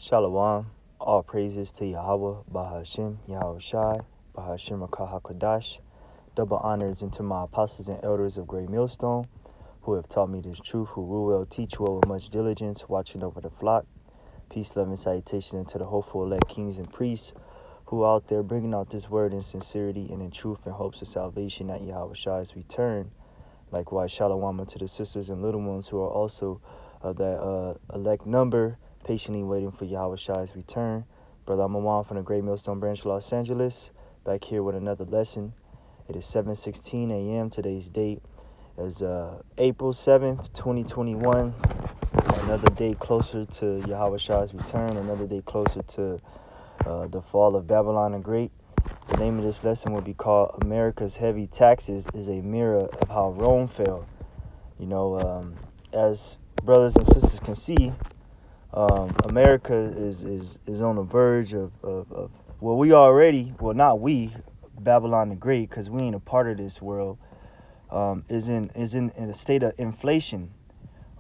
Shalom. All praises to Yahweh, Bahashim, Yahweh Shai, Bahashim Rakah HaKadosh. Double honors into my apostles and elders of Great Millstone, who have taught me this truth, who rule well, teach well with much diligence, watching over the flock. Peace, love, and salutation into the hopeful elect kings and priests, who out there bringing out this word in sincerity and in truth and hopes of salvation at Yahweh Shai's return. Likewise, shalom to the sisters and little ones who are also of that elect number, patiently waiting for Yahweh Shai's return. Brother Amawan from the Great Millstone Branch, Los Angeles, back here with another lesson. It is 7:16 a.m. Today's date is April 7th, 2021. Another day closer to Yahweh Shai's return. Another day closer to the fall of Babylon the Great. The name of this lesson will be called America's Heavy Taxes is a Mirror of How Rome Fell. You know, as brothers and sisters can see, America is on the verge of well, we already, well, not we, Babylon the Great, because we ain't a part of this world, is in a state of inflation.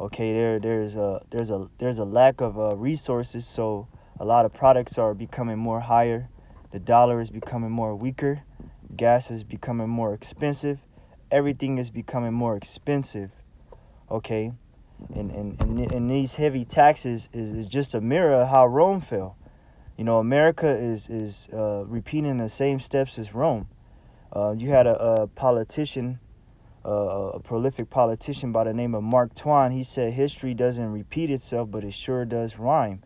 Okay, there's a lack of resources, so a lot of products are becoming more higher. The dollar is becoming more weaker. Gas is becoming more expensive. Everything is becoming more expensive. Okay, and these heavy taxes is just a mirror of how Rome fell. You know, America is repeating the same steps as Rome. You had a politician, a prolific politician by the name of Mark Twain. He said history doesn't repeat itself, but it sure does rhyme.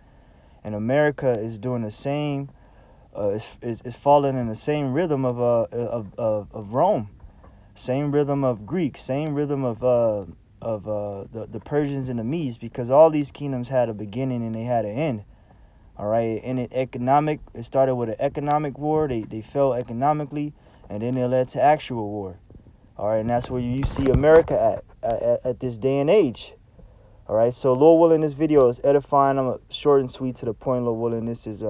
And America is doing the same. Is falling in the same rhythm of Rome, same rhythm of Greek, same rhythm of the Persians and the Medes, because all these kingdoms had a beginning and they had an end. All right, and it started with an economic war. They fell economically, and then it led to actual war. All right, and that's where you see America at this day and age. All right, so Lord willing, this video is edifying. I'm short and sweet to the point. Lord willing, this is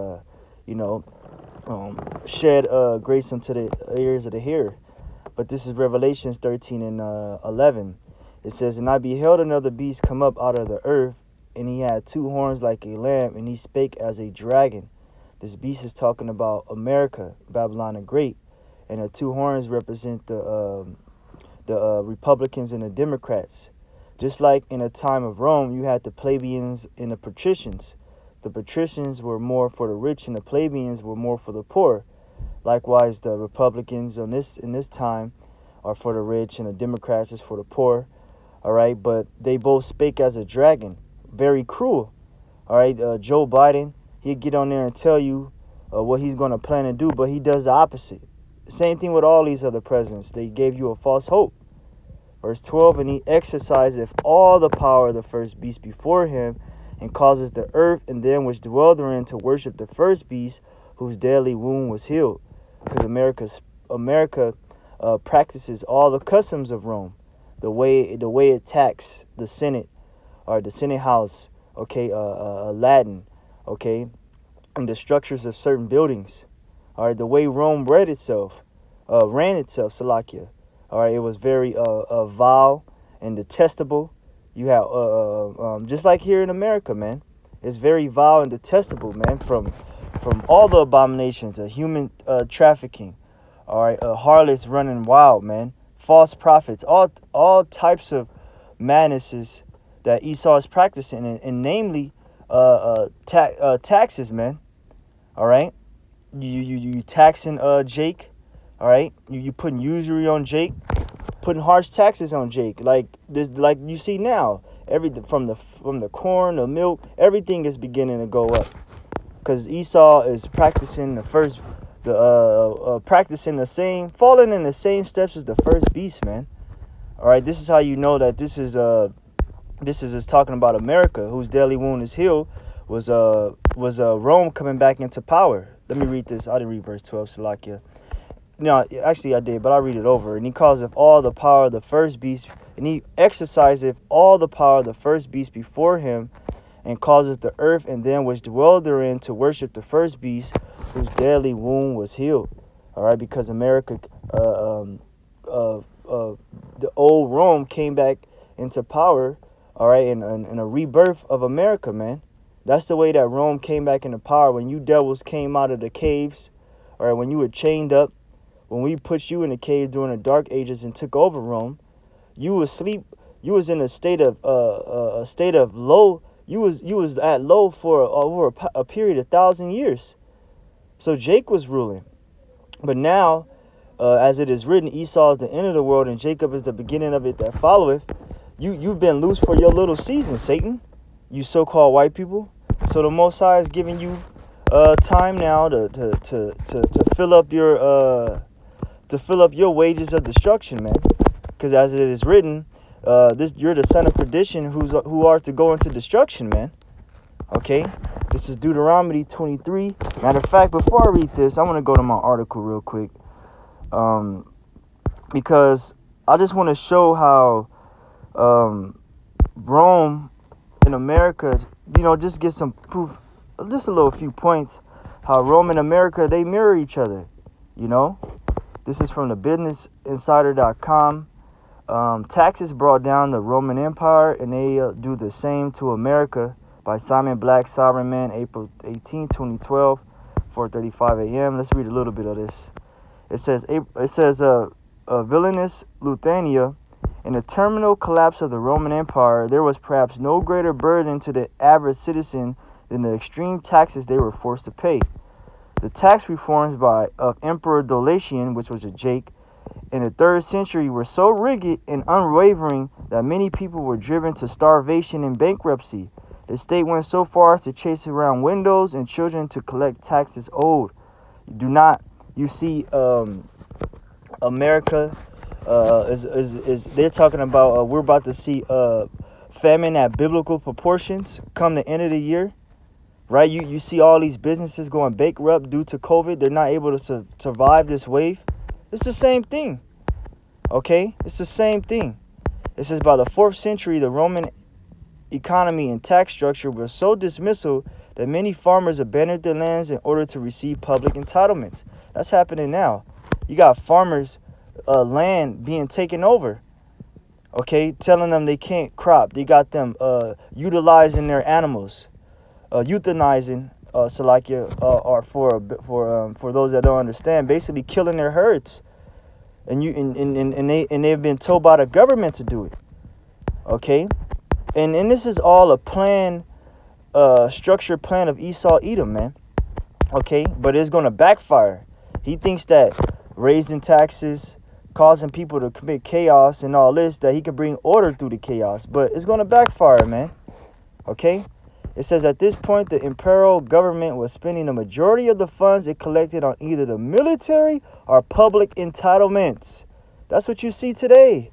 shed grace unto the ears of the hearer. But this is Revelations 13 and 11. It says, "And I beheld another beast come up out of the earth, and he had two horns like a lamb, and he spake as a dragon." This beast is talking about America, Babylon the Great, and the two horns represent the Republicans and the Democrats. Just like in the time of Rome, you had the plebeians and the patricians. The patricians were more for the rich, and the plebeians were more for the poor. Likewise, the Republicans in this time are for the rich, and the Democrats is for the poor. All right, but they both spake as a dragon, very cruel. All right, Joe Biden, he'd get on there and tell you what he's going to plan to do, but he does the opposite. Same thing with all these other presidents. They gave you a false hope. Verse 12, "And he exerciseth all the power of the first beast before him, and causes the earth and them which dwell therein to worship the first beast, whose deadly wound was healed." Because America practices all the customs of Rome, the way it tax the Senate or the Senate House, okay, Latin, okay, and the structures of certain buildings, all right, the way Rome ran itself, Salakia, all right, it was very vile and detestable. You have just like here in America, man, it's very vile and detestable, man, from all the abominations of human trafficking, all right, harlots running wild, man, false prophets, all types of madnesses that Esau is practicing, and namely taxes, man. All right, you taxing Jake, all right, you putting usury on Jake, putting harsh taxes on Jake, like you see now, from the corn, the milk, everything is beginning to go up, because Esau is practicing falling in the same steps as the first beast, man. All right, this is how you know that this is talking about America, whose deadly wound is healed, was Rome coming back into power. Let me read this. I didn't read verse 12, Salakia. No, actually I did, but I'll read it over. "And he causeth all the power of the first beast, and he exerciseth all the power of the first beast before him, and causeth the earth and them which dwell therein to worship the first beast, whose deadly wound was healed." All right, because America, the old Rome came back into power. All right, and a rebirth of America, man. That's the way that Rome came back into power. When you devils came out of the caves, or when you were chained up, when we put you in the cave during the Dark Ages and took over Rome, you was asleep. You was in a state of low. You was at low for over a period of 1,000 years. So Jake was ruling, but now, as it is written, Esau is the end of the world, and Jacob is the beginning of it that followeth. You've been loose for your little season, Satan. You so-called white people. So the Most High is giving you time now to fill up your wages of destruction, man. Because as it is written, you're the son of perdition who are to go into destruction, man. Okay, this is Deuteronomy 23. Matter of fact, before I read this, I want to go to my article real quick, because I just want to show how Rome in America, just get some proof, just a little few points, how Rome and America, they mirror each other. This is from the businessinsider.com. Taxes brought down the Roman Empire, and they do the same to America, by Simon Black, Sovereign Man, April 18, 2012, 4:35 a.m. Let's read a little bit of this. It says, villainous Lithuania, in the terminal collapse of the Roman Empire, there was perhaps no greater burden to the average citizen than the extreme taxes they were forced to pay. The tax reforms of Emperor Dolatian, which was a Jake, in the 3rd century were so rigid and unwavering that many people were driven to starvation and bankruptcy. The state went so far as to chase around widows and children to collect taxes owed. You see, America is they're talking about we're about to see famine at biblical proportions come the end of the year, right? You see all these businesses going bankrupt due to COVID. They're not able to survive this wave. It's the same thing, okay? It's the same thing. It says by the 4th century, the Roman economy and tax structure were so dismissal that many farmers abandoned their lands in order to receive public entitlements. That's happening now. You got farmers' land being taken over, okay, telling them they can't crop. They got them utilizing their animals, euthanizing, or for those that don't understand, basically killing their herds, and they've been told by the government to do it, okay. And this is all a plan, structured plan of Esau Edom, man. Okay, but it's going to backfire. He thinks that raising taxes, causing people to commit chaos and all this, that he can bring order through the chaos. But it's going to backfire, man. Okay, it says at this point, the imperial government was spending the majority of the funds it collected on either the military or public entitlements. That's what you see today.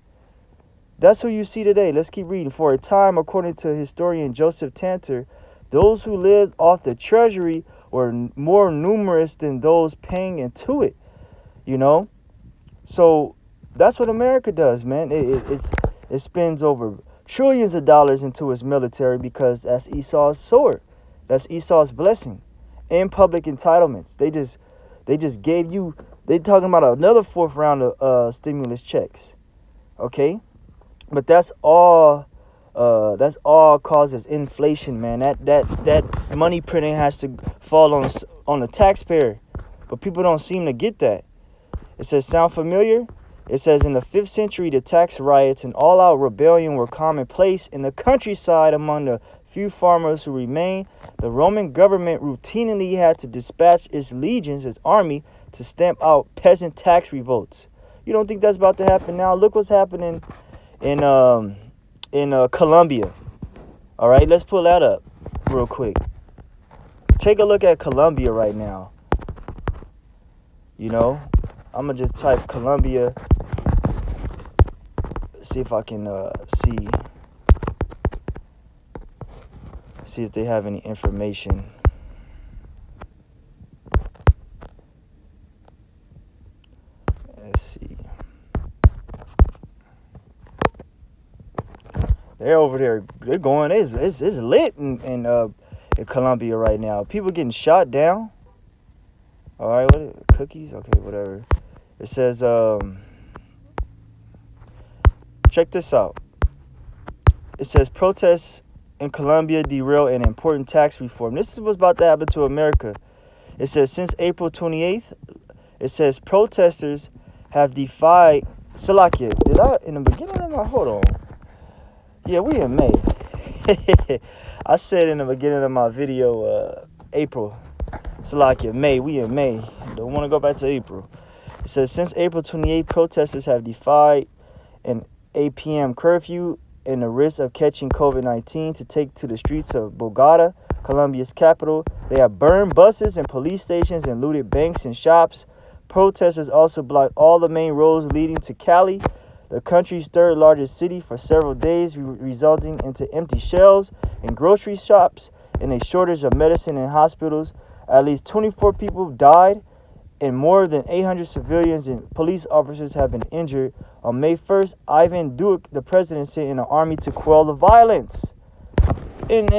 That's who you see today. Let's keep reading. For a time, according to historian Joseph Tanter, those who lived off the treasury were more numerous than those paying into it. So that's what America does, man. It spends over trillions of dollars into its military because that's Esau's sword. That's Esau's blessing. And public entitlements. They just gave you. They're talking about another 4th round of stimulus checks. Okay. But that's all causes inflation, man. That money printing has to fall on the taxpayer, but people don't seem to get that. It says, sound familiar? It says in the 5th century, the tax riots and all-out rebellion were commonplace in the countryside among the few farmers who remained. The Roman government routinely had to dispatch its legions, its army, to stamp out peasant tax revolts. You don't think that's about to happen now? Look what's happening in Colombia. All right, let's pull that up real quick. Take a look at Colombia right now. I'm gonna just type Colombia, see if I can see if they have any information. Let's see. They're over there. They're going. It's lit in Colombia right now. People getting shot down. All right, cookies? Okay, whatever. It says, check this out. It says protests in Colombia derail an important tax reform. This is what's about to happen to America. It says since April 28th, it says protesters have defied. Salakia, did I in the beginning of my hold on? Yeah, we in May. I said in the beginning of my video, April. Salakia, May. We in May. Don't want to go back to April. It says since April 28th, protesters have defied an 8 p.m. curfew and the risk of catching COVID-19 to take to the streets of Bogota, Colombia's capital. They have burned buses and police stations and looted banks and shops. Protesters also blocked all the main roads leading to Cali, the country's third largest city, for several days, resulting into empty shelves in grocery shops and a shortage of medicine in hospitals. At least 24 people died and more than 800 civilians and police officers have been injured. On May 1st, Ivan Duque, the president, sent in an army to quell the violence. And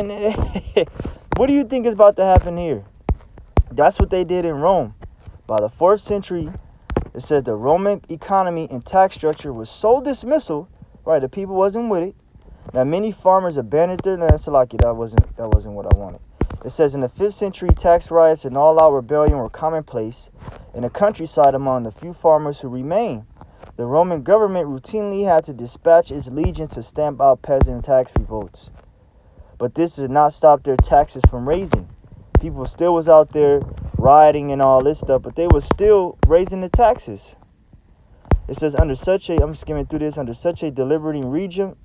what do you think is about to happen here? That's what they did in Rome. By the 4th century, it said the Roman economy and tax structure was so dismissal, right? The people wasn't with it. That many farmers abandoned their land. Salaki, that wasn't what I wanted. It says in the 5th century, tax riots and all-out rebellion were commonplace in the countryside among the few farmers who remained. The Roman government routinely had to dispatch its legions to stamp out peasant tax revolts. But this did not stop their taxes from raising. People still was out there rioting and all this stuff, but they was still raising the taxes. It says I'm skimming through this, under such a deliberating region,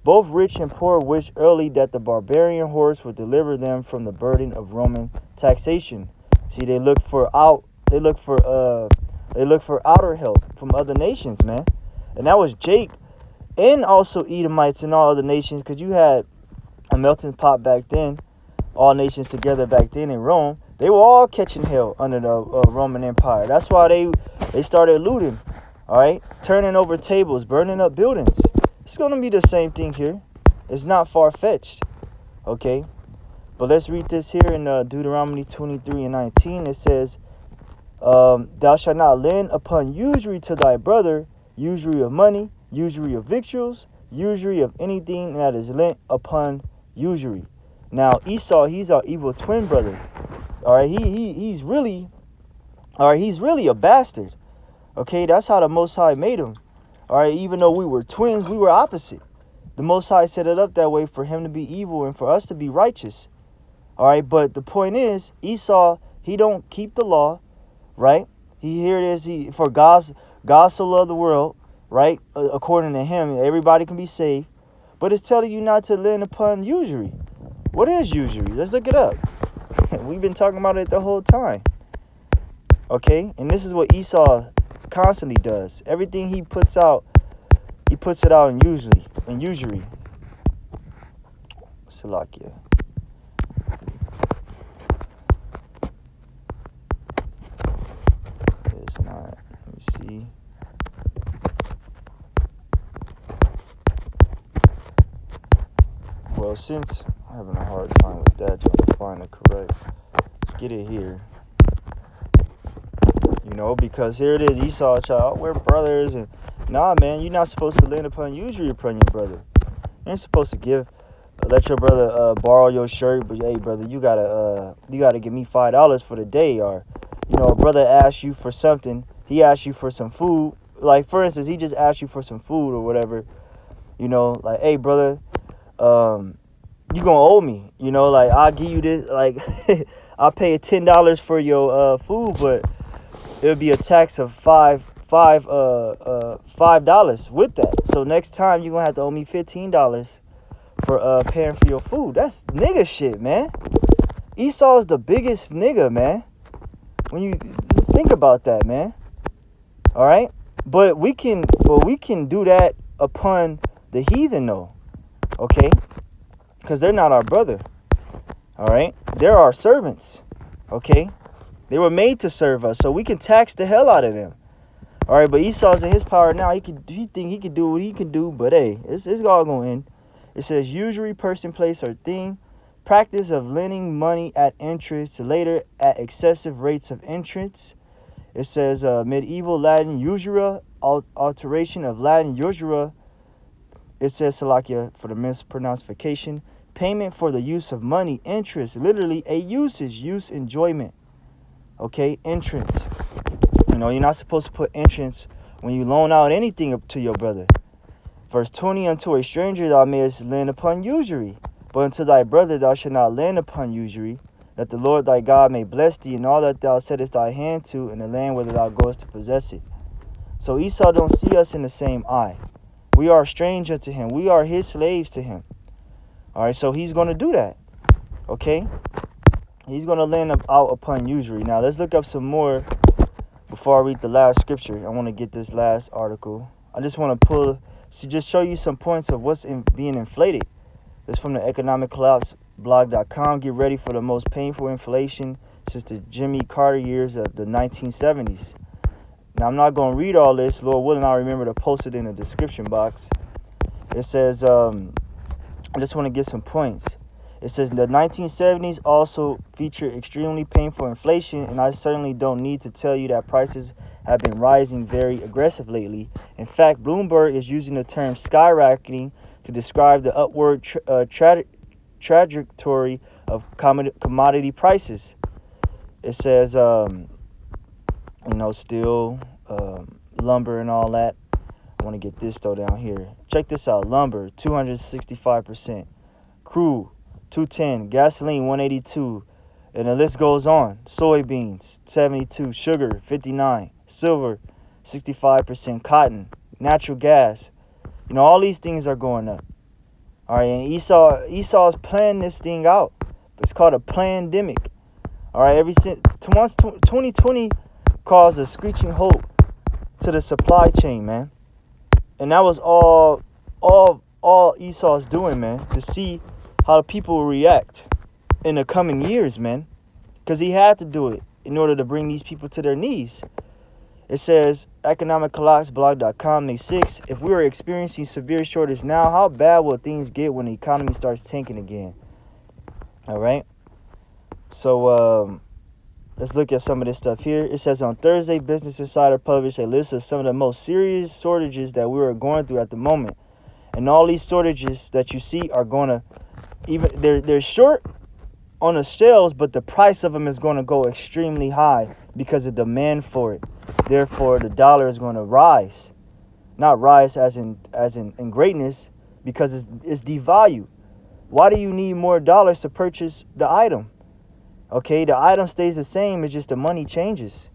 both rich and poor wished early that the barbarian hordes would deliver them from the burden of Roman taxation. See, they look for outer help from other nations, man. And that was Jake and also Edomites and all other nations, because you had a melting pot back then, all nations together back then in Rome. They were all catching hell under the Roman Empire. That's why they started looting, all right, turning over tables, burning up buildings. It's going to be the same thing here. It's not far-fetched, okay? But let's read this here in Deuteronomy 23 and 19. It says, thou shalt not lend upon usury to thy brother, usury of money, usury of victuals, usury of anything that is lent upon usury. Now, Esau, he's our evil twin brother. All right, he's really a bastard. Okay, that's how the Most High made him. All right, even though we were twins, we were opposite. The Most High set it up that way for him to be evil and for us to be righteous. All right, but the point is, Esau, he don't keep the law, right? Here it is, for God so loved the world, right? According to him, everybody can be saved. But it's telling you not to lend upon usury. What is usury? Let's look it up. We've been talking about it the whole time. Okay, and this is what Esau constantly does. Everything he puts it out in usury. Salakia. It's not. Let me see. Well, since I'm having a hard time with that, trying to find it correct, let's get it here. You know, because here it is, Esau, child, we're brothers, and nah, man, you're not supposed to lend upon usury upon your brother. You ain't supposed to let your brother borrow your shirt, but hey, brother, you gotta give me $5 for the day, or you know, a brother asks you for something, he asks you for some food, like for instance, he just asked you for some food or whatever, you know, like, hey, brother, you gonna owe me, you know, like I'll give you this, like I'll pay $10 for your food, but it would be a tax of $5 with that. So next time you're gonna have to owe me $15 for paying for your food. That's nigga shit, man. Esau is the biggest nigga, man. When you just think about that, man. All right, but we can do that upon the heathen, though. Okay, because they're not our brother. All right, they're our servants. Okay. They were made to serve us, so we can tax the hell out of them. All right, but Esau's in his power now. He think he can do what he can do, but hey, it's all going to end. It says usury, person, place, or thing, practice of lending money at interest, later at excessive rates of interest. It says medieval Latin usura, alteration of Latin usura, It says, Salakia, for the mispronunciation, payment for the use of money, interest, literally a usage, use, enjoyment. Okay, entrance. You're not supposed to put entrance when you loan out anything up to your brother. Verse 20, unto a stranger thou mayest lend upon usury, but unto thy brother thou shalt not lend upon usury, that the Lord thy God may bless thee in all that thou settest thy hand to in the land whither thou goest to possess it. So Esau don't see us in the same eye. We are a stranger to him. We are his slaves to him. All right, so he's going to do that. Okay? He's going to lend out upon usury. Now, let's look up some more before I read the last scripture. I want to get this last article. I just want to just show you some points of what's being inflated. This is from the Economic Collapse blog.com. Get ready for the most painful inflation since the Jimmy Carter years of the 1970s. Now, I'm not going to read all this. Lord willing, I'll remember to post it in the description box. It says, I just want to get some points. It says, the 1970s also featured extremely painful inflation, and I certainly don't need to tell you that prices have been rising very aggressive lately. In fact, Bloomberg is using the term skyrocketing to describe the upward trajectory of commodity prices. It says, steel, lumber and all that. I want to get this though down here. Check this out. Lumber, 265%. Crude, 210. Gasoline, 182. And the list goes on. Soybeans, 72. Sugar, 59. Silver, 65%. Cotton, natural gas. All these things are going up. All right, and Esau's planning this thing out. It's called a plandemic. All right, once 2020 caused a screeching halt to the supply chain, man. And that was all Esau's doing, man, to see how the people will react in the coming years, man. Because he had to do it in order to bring these people to their knees. It says, economiccollapseblog.com, May 6. If we are experiencing severe shortage now, how bad will things get when the economy starts tanking again? All right. So, let's look at some of this stuff here. It says on Thursday, Business Insider published a list of some of the most serious shortages that we are going through at the moment. And all these shortages that you see are going to, they're short on the sales, but the price of them is going to go extremely high because of demand for it. Therefore, the dollar is going to rise. Not rise as in greatness, because it's devalued. Why do you need more dollars to purchase the item? Okay, the item stays the same, it's just the money changes.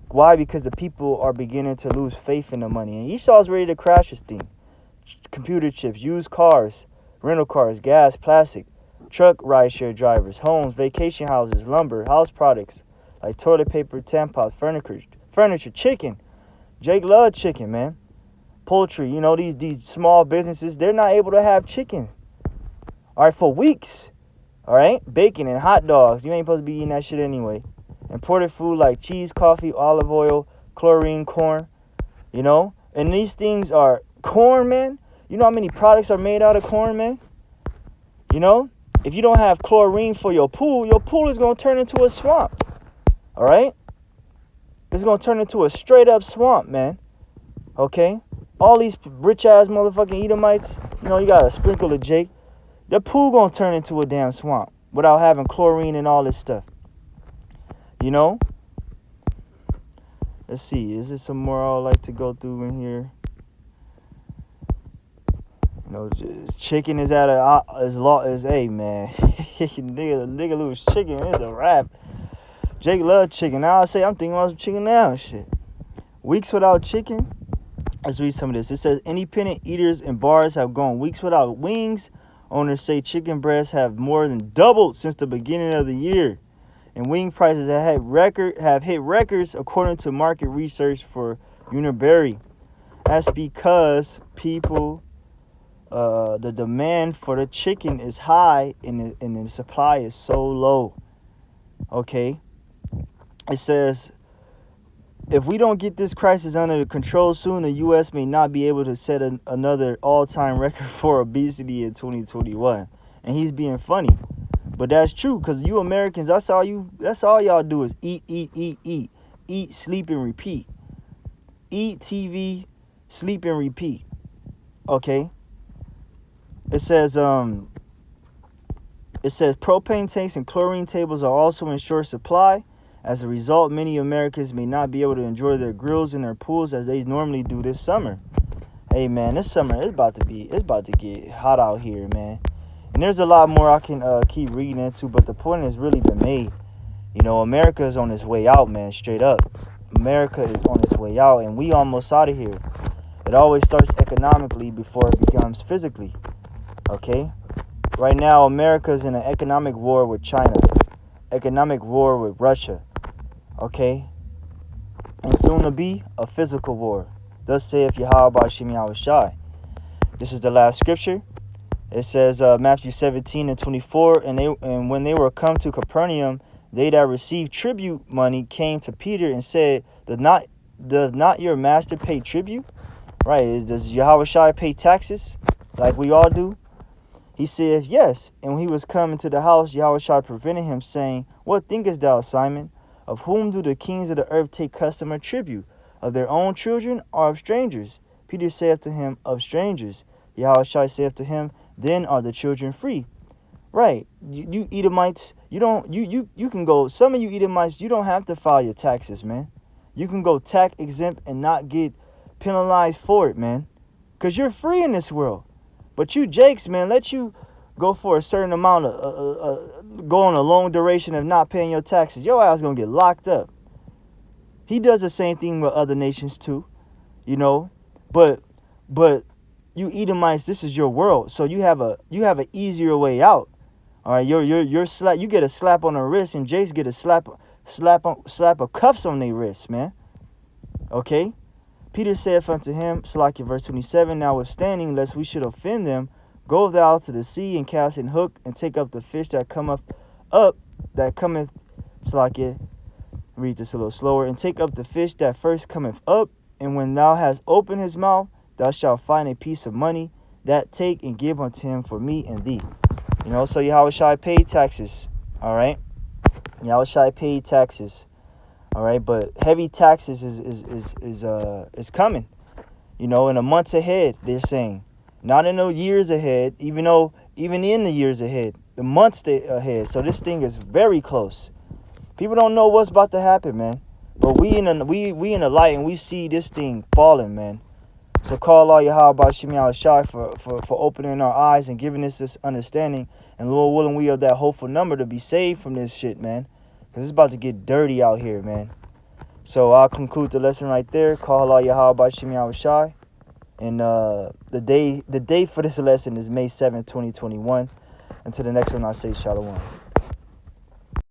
Why? Because the people are beginning to lose faith in the money. And Esau's ready to crash this thing. Computer chips, used cars, rental cars, gas, plastic, truck rideshare drivers, homes, vacation houses, lumber, house products like toilet paper, tampons, furniture, chicken. Jake loves chicken, man. Poultry, these small businesses, they're not able to have chicken. All right, for weeks. All right, bacon and hot dogs. You ain't supposed to be eating that shit anyway. Imported food like cheese, coffee, olive oil, chlorine, corn. And these things are corn, man. You know how many products are made out of corn, man? If you don't have chlorine for your pool is going to turn into a swamp. All right? It's going to turn into a straight up swamp, man. Okay? All these rich ass motherfucking Edomites, you got to sprinkle of Jake. The pool going to turn into a damn swamp without having chlorine and all this stuff. Let's see. Is there some more I would like to go through in here? Chicken is at hey, man. nigga lose chicken. It's a wrap. Jake loves chicken. Now I say I'm thinking about some chicken now. Shit. Weeks without chicken. Let's read some of this. It says independent eaters and bars have gone weeks without wings. Owners say chicken breasts have more than doubled since the beginning of the year. And wing prices have hit records according to market research for Uniberry. That's because the demand for the chicken is high and the supply is so low. Okay? It says, if we don't get this crisis under control soon, the U.S. may not be able to set another all-time record for obesity in 2021. And he's being funny. But that's true, because you Americans, that's all y'all do is eat. Eat, sleep, and repeat. Eat, TV, sleep, and repeat. Okay? It says propane tanks and chlorine tables are also in short supply. As a result, many Americans may not be able to enjoy their grills and their pools as they normally do this summer. Hey man, this summer it's about to get hot out here, man. And there's a lot more I can keep reading into, but the point has really been made. You know, America is on its way out, man, straight up. America is on its way out, and we almost out of here. It always starts economically before it becomes physically, okay? Right now, America is in an economic war with China, economic war with Russia, okay? And soon to be a physical war. Thus saith Yahweh Shem Yahushai. This is the last scripture. It says Matthew 17:24, and when they were come to Capernaum, they that received tribute money came to Peter and said, Does not your master pay tribute? Right? Does Yahushai pay taxes like we all do? He said, Yes. And when he was coming to the house, Yahushua prevented him, saying, What thinkest thou, Simon? Of whom do the kings of the earth take custom or tribute? Of their own children or of strangers? Peter saith to him, Of strangers. Yahushua saith to him, Then are the children free. Right. You Edomites, you can go, some of you Edomites, you don't have to file your taxes, man. You can go tax exempt and not get penalized for it, man. Because you're free in this world. But you Jakes, man, let you go for a certain amount of, go on a long duration of not paying your taxes. Your ass going to get locked up. He does the same thing with other nations too, you know. But you Edomites, this is your world. So you have an easier way out. All right, you're slap. You get a slap on the wrist, and Jace get a slap of cuffs on their wrists, man. Okay. Peter saith unto him, Salakia, verse 27, Notwithstanding, lest we should offend them, go thou to the sea and cast an hook and take up the fish that cometh, Salakia, read this a little slower, and take up the fish that first cometh up, and when thou hast opened his mouth, thou shalt find a piece of money, that take and give unto him for me and thee. You know, so Yahushua paid taxes, all right? Yahushua paid taxes. All right, but heavy taxes is coming, you know, in the months ahead, they're saying. Not in the years ahead, even in the years ahead, the months ahead. So this thing is very close. People don't know what's about to happen, man. But we in the light, and we see this thing falling, man. So call all Yahweh Shem Yahushai for opening our eyes and giving us this understanding. And Lord willing, we are that hopeful number to be saved from this shit, man. Because it's about to get dirty out here, man. So I'll conclude the lesson right there. Call all Yahweh Shem Yahushai. And the day for this lesson is May 7th, 2021. Until the next one, I say shalom.